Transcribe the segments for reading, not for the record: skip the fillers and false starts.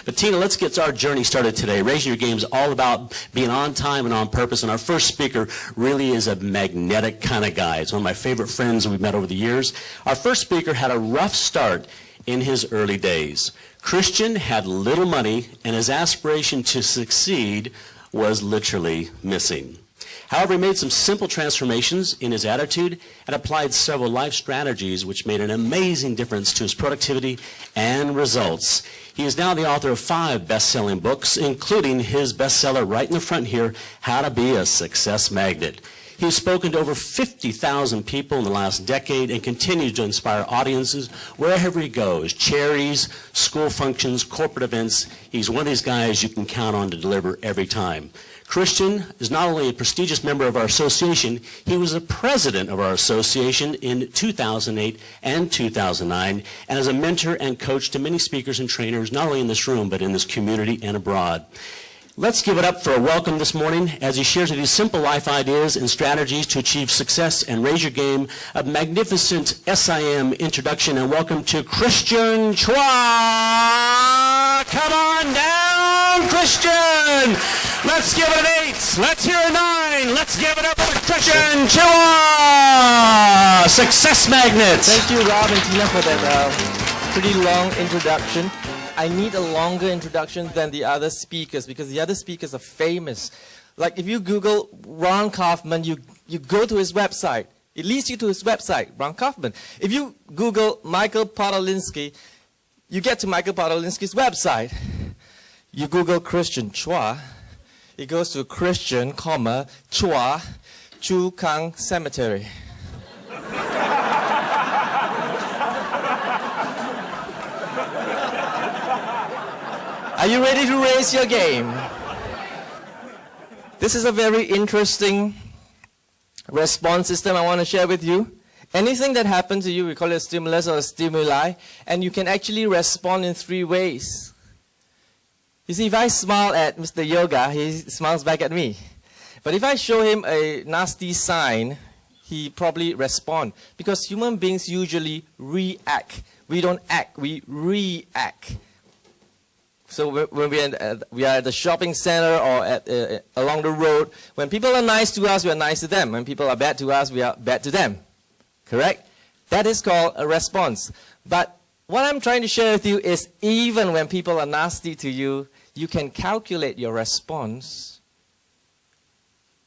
But Tina, let's get our journey started today. Raising Your Game is all about being on time and on purpose, and our first speaker really is a magnetic kind of guy. It's one of my favorite friends we've met over the years. Our first speaker had a rough start in his early days. Christian had little money, and his aspiration to succeed was literally missing. However, he made some simple transformations in his attitude and applied several life strategies which made an amazing difference to his productivity and results. He is now the author of 5 best-selling books, including his bestseller right in the front here, How to Be a Success Magnet. He's spoken to over 50,000 people in the last decade and continues to inspire audiences wherever he goes, charities, school functions, corporate events. He's one of these guys you can count on to deliver every time. Christian is not only a prestigious member of our association, he was the president of our association in 2008 and 2009, and is a mentor and coach to many speakers and trainers, not only in this room, but in this community and abroad. Let's give it up for a welcome this morning as he shares with you simple life ideas and strategies to achieve success and raise your game. A magnificent SIM introduction, and welcome to Christian Chua. Come on down, Christian. Let's give it an 8. Let's hear a 9. Let's give it up for Christian Chua, Success Magnet. Thank you, Rob and Tina, for that pretty long introduction. I need a longer introduction than the other speakers because the other speakers are famous. Like if you Google Ron Kaufman, you go to his website. It leads you to his website, Ron Kaufman. If you Google Michael Podolinsky, you get to Michael Podolinsky's website. You Google Christian Chua, it goes to Christian, Chua, Chu Kang Cemetery. Are you ready to raise your game? This is a very interesting response system I want to share with you. Anything that happens to you, we call it a stimulus or a stimuli, and you can actually respond in 3 ways. You see, if I smile at Mr. Yoga, he smiles back at me. But if I show him a nasty sign, he probably responds. Because human beings usually react. We don't act, we react. So when we are at the shopping center or along the road, when people are nice to us, we are nice to them. When people are bad to us, we are bad to them. Correct? That is called a response. But what I'm trying to share with you is even when people are nasty to you, you can calculate your response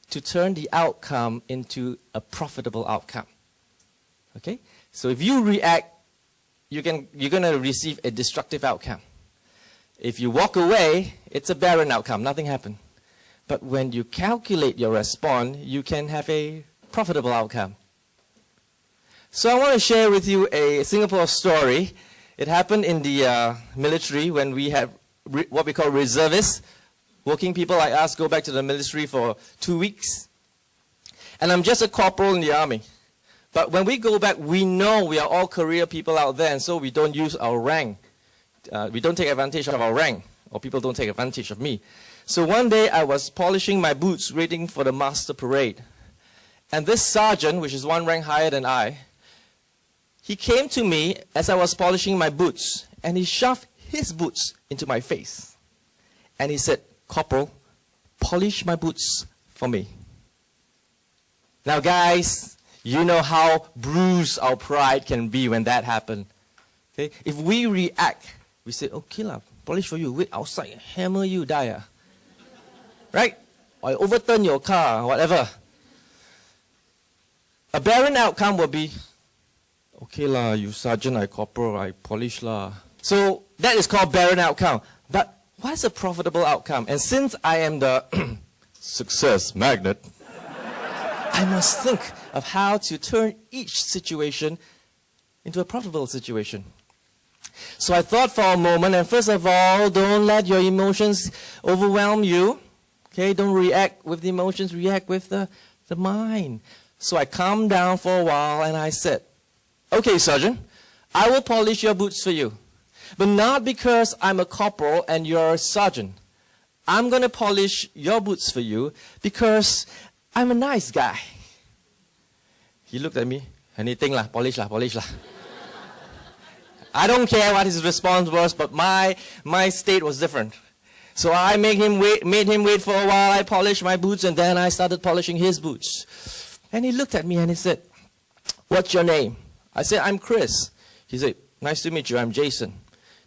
to turn the outcome into a profitable outcome. Okay? So if you react, you're going to receive a destructive outcome. If you walk away, it's a barren outcome. Nothing happened. But when you calculate your response, you can have a profitable outcome. So I want to share with you a Singapore story. It happened in the military when we have what we call reservists. Working people like us go back to the military for 2 weeks. And I'm just a corporal in the army. But when we go back, we know we are all career people out there, and so we don't use our rank. We don't take advantage of our rank, or people don't take advantage of me. So one day I was polishing my boots, waiting for the master parade. And this sergeant, which is 1 rank higher than I, he came to me as I was polishing my boots, and he shoved his boots into my face. And he said, "Corporal, polish my boots for me." Now guys, you know how bruised our pride can be when that happens. Okay? If we react, we say, "Okay lah, polish for you, wait outside, hammer you, die." Right? Or overturn your car, whatever. A barren outcome will be, "Okay lah, you sergeant, I corporal, I polish lah." So that is called barren outcome. But what's a profitable outcome? And since I am the success magnet, I must think of how to turn each situation into a profitable situation. So I thought for a moment, and first of all, don't let your emotions overwhelm you. Okay, don't react with the emotions, react with the mind. So I calmed down for a while and I said, "Okay, Sergeant, I will polish your boots for you. But not because I'm a corporal and you're a sergeant. I'm going to polish your boots for you because I'm a nice guy." He looked at me, "Anything lah, polish lah, polish lah." I don't care what his response was, but my state was different. So I made him wait for a while. I polished my boots, and then I started polishing his boots. And he looked at me and he said, "What's your name?" I said, "I'm Chris." He said, "Nice to meet you, I'm Jason."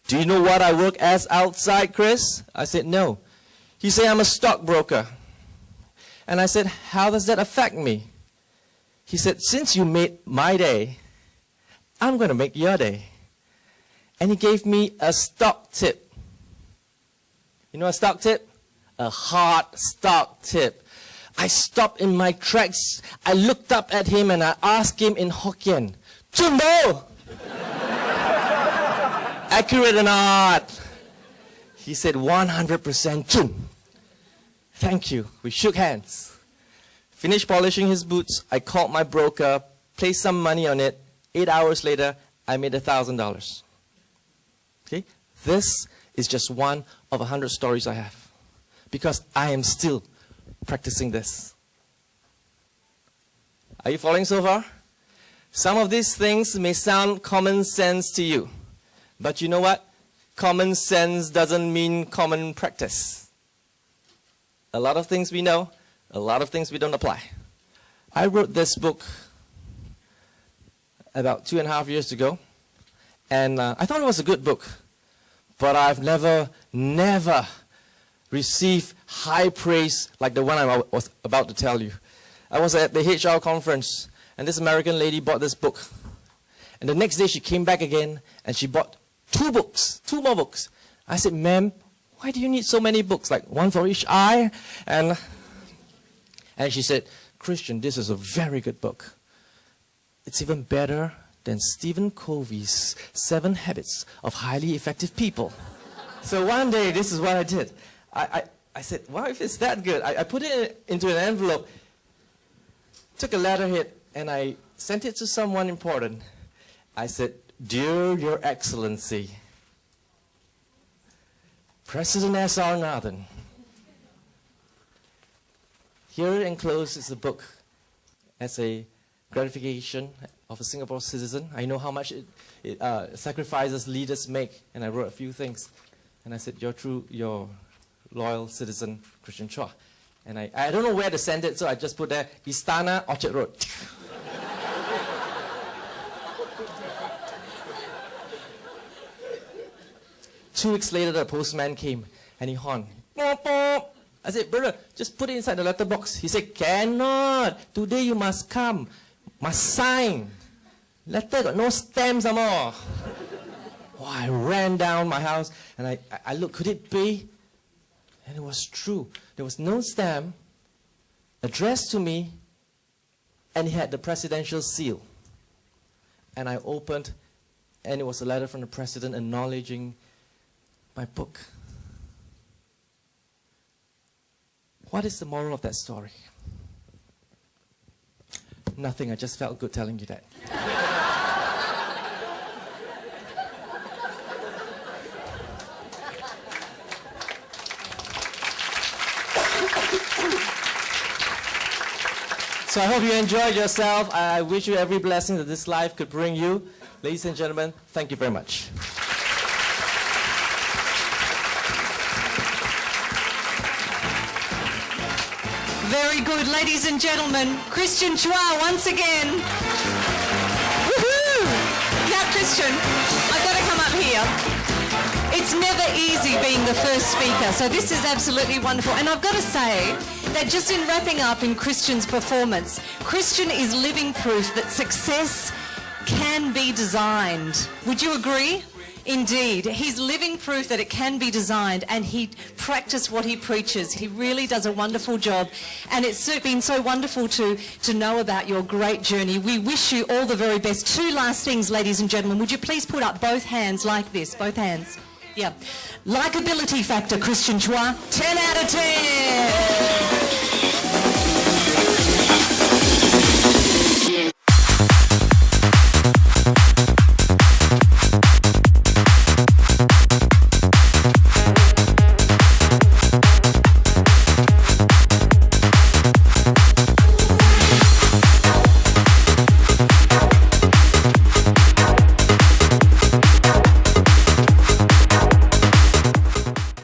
"Do you know what I work as outside, Chris?" I said, "No." He said, "I'm a stockbroker." And I said, "How does that affect me?" He said, "Since you made my day, I'm going to make your day." And he gave me a stock tip. You know a stock tip? A hard stock tip. I stopped in my tracks. I looked up at him and I asked him in Hokkien, "Chumbo!" Accurate or not? He said, 100% Chum. Thank you. We shook hands. Finished polishing his boots. I called my broker, placed some money on it. 8 hours later, I made $1,000. Okay? This is just one of 100 stories I have. Because I am still practicing this. Are you following so far? Some of these things may sound common sense to you. But you know what? Common sense doesn't mean common practice. A lot of things we know, a lot of things we don't apply. I wrote this book about 2.5 years ago, and I thought it was a good book, but I've never received high praise like the one I was about to tell you. I was at the HR conference, and this American lady bought this book. And the next day she came back again, and she bought 2 books, 2 more books. I said, "Ma'am, why do you need so many books? Like one for each eye?" And she said, "Christian, this is a very good book. It's even better than Stephen Covey's 7 Habits of Highly Effective People." So one day, this is what I did. I said, "Wow, if it's that good." I put it into an envelope, took a letterhead, and I sent it to someone important. I said, "Dear Your Excellency, President S.R. Nathan, here enclosed is the book as a gratification of a Singapore citizen. I know how much sacrifices leaders make," and I wrote a few things. And I said, your loyal citizen, Christian Chua." And I don't know where to send it, so I just put there, Istana, Orchard Road. Two weeks later, the postman came, and he horned. "Pop, pop." I said, "Brother, just put it inside the letterbox." He said, "Cannot. Today you must come. Must sign. Letter got no stamps some more." Oh, I ran down my house, and I looked, could it be? And it was true. There was no stamp addressed to me, and it had the presidential seal. And I opened, and it was a letter from the president acknowledging my book. What is the moral of that story? Nothing. I just felt good telling you that. So I hope you enjoyed yourself. I wish you every blessing that this life could bring you. Ladies and gentlemen, thank you very much. Very good, ladies and gentlemen. Christian Chua once again. Woohoo! Now, Christian, I've got to come up here. It's never easy being the first speaker, so this is absolutely wonderful. And I've got to say that just in wrapping up in Christian's performance, Christian is living proof that success can be designed. Would you agree? Indeed. He's living proof that it can be designed, and he practiced what he preaches. He really does a wonderful job, and it's been so wonderful to know about your great journey. We wish you all the very best. 2 last things, ladies and gentlemen. Would you please put up both hands like this? Both hands. Yeah. Likeability factor, Christian Chua, 10 out of 10.